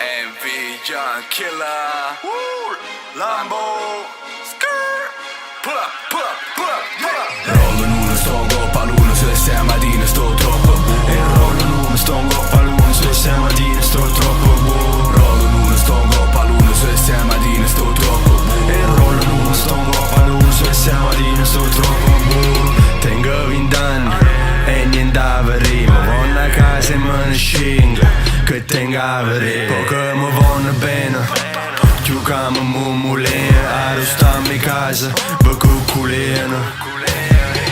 MV Young Killer. Lambo. Skrr. Pull up, pull up, pull up, pull up. Rollen uno, stångo paluno, så stamattina sto troppo buono. E rollen uno, stångo paluno, så stamattina sto troppo buono. Rollen uno, stångo paluno, så stamattina sto troppo buono. E rollen uno, stångo paluno, så stamattina sto troppo buono. Tengo 20 anni e niente avremo. Vanno a casa e me ne scingo, che tengo avremo. Poco mi vanno bene. Giocamo mummulene, arrostammo in casa, becucculene.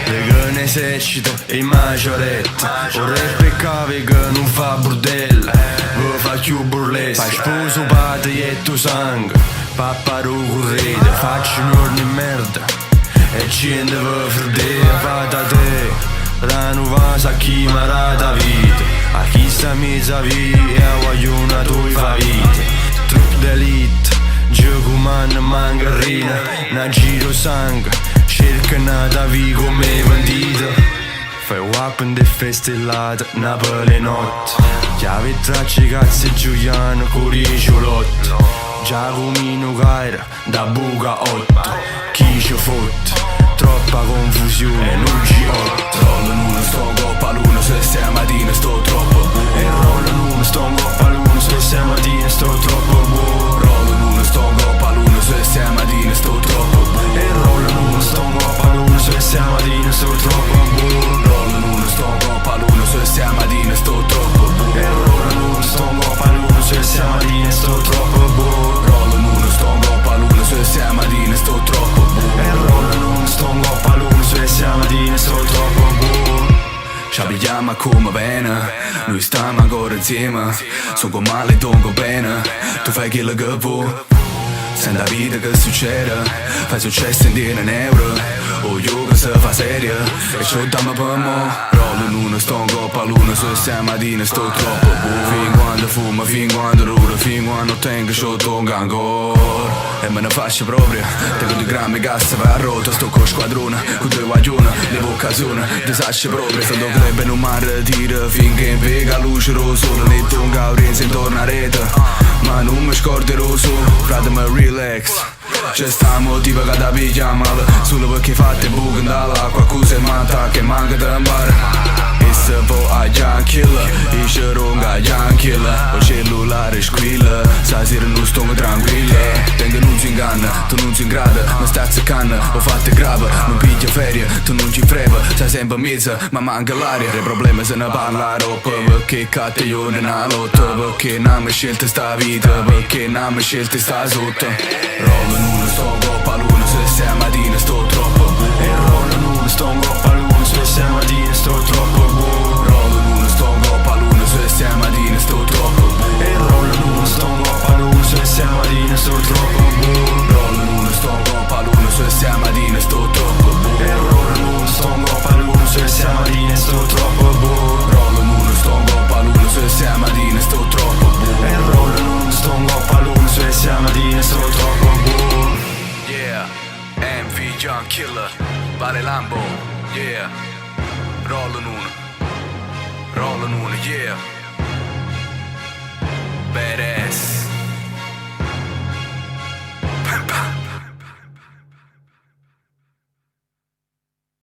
Perché ne esercito in maggioretta. Vorrei peccare che non fa bordella, vi fa più burlesca. Fai sposo padre e tuo sangue, paparo correte. Faccio giorni merda e gente vi fredere. Va da te, la nuova sa chi mi ha da vita. A chi sta mezza via, voglio una tua fa vita. Trupp d'elite, gioco manna mangarina, na giro sangue, cerca nata vi come bandita. Fai wapen de festellata, Napoli notte. Chiave tracce cazzo Giuliano con ricciolotto. Giacomino Caira, da buca 8. Chi ci fotte, troppa confusione, non ci otto. Rollen uno, stångo paluno, så stamattina sto troppo buono. E rollen uno, stångo paluno, så stamattina sto troppo buono. Rollen uno, stångo paluno, så stamattina sto troppo buono. E rollen uno, stångo paluno, så stamattina sto troppo buono. Rollen uno, stångo paluno, så stamattina sto troppo buono. E rollen uno, stångo paluno, så stamattina sto troppo buono. Rollen uno, stångo paluno, så stamattina sto troppo buono. E rollen uno, stångo paluno, så stamattina sto troppo buono. Ci abbiamo come bene, noi stiamo ancora insieme. Sono con male e tongo bene, tu fai quello che vuoi. Senti la vita che succede, fai successo in 10 euro. O io che si fa seria, e ci dammo per mo'. Rollen uno, stångo paluno, så stamattina sto troppo buono. Fin quando fumo, fin quando rulo, fin quando tengo sotto ancora. E me ne faccio proprio, tengo 2 grammi gas va a rota. Sto con squadrone, con 2 guaglione, le occasioni, disasce proprio. Sto club in un mare tira, finché in vega luce rosso. Letto un gaurenzo intorno a rete, ma non mi scorderò su. Frate me relax, c'è sta motiva che da pigliamala. Solo perché fate buche dall'acqua, cosa matta che manca da bar. E se vo a Young Killer, e ci ronga Young Killer. O cellulare squilla, stasera non sto tranquilla. Tengo non si inganna, tu non si ingrada. Ma sta canna, ho fatte grave, non piglia ferie, tu non ci freva. Stai sempre in mezzo, ma manca l'aria. Il problema se ne parla troppo, perché cazzo io non ho lotto. Perché non mi scelta sta vita, perché non mi scelta sta sotto. Rollen uno, stångo paluno, så stamattina sto troppo buono. E rollen uno, stångo paluno, så stamattina sto troppo buono. Rollen uno, stångo paluno, så stamattina sto troppo buono. E rollen uno, stångo paluno, så stamattina sto troppo buono. Rollen uno, stångo paluno, så stamattina sto troppo buono. E rollen uno, stångo paluno, så stamattina sto troppo buono. Rollen uno, stångo paluno, så stamattina sto troppo buono. E rollen uno, stångo paluno, så stamattina sto troppo buono. Yeah, MV Young Killer, vale Lambo, yeah. Rollen uno, yeah. Badass.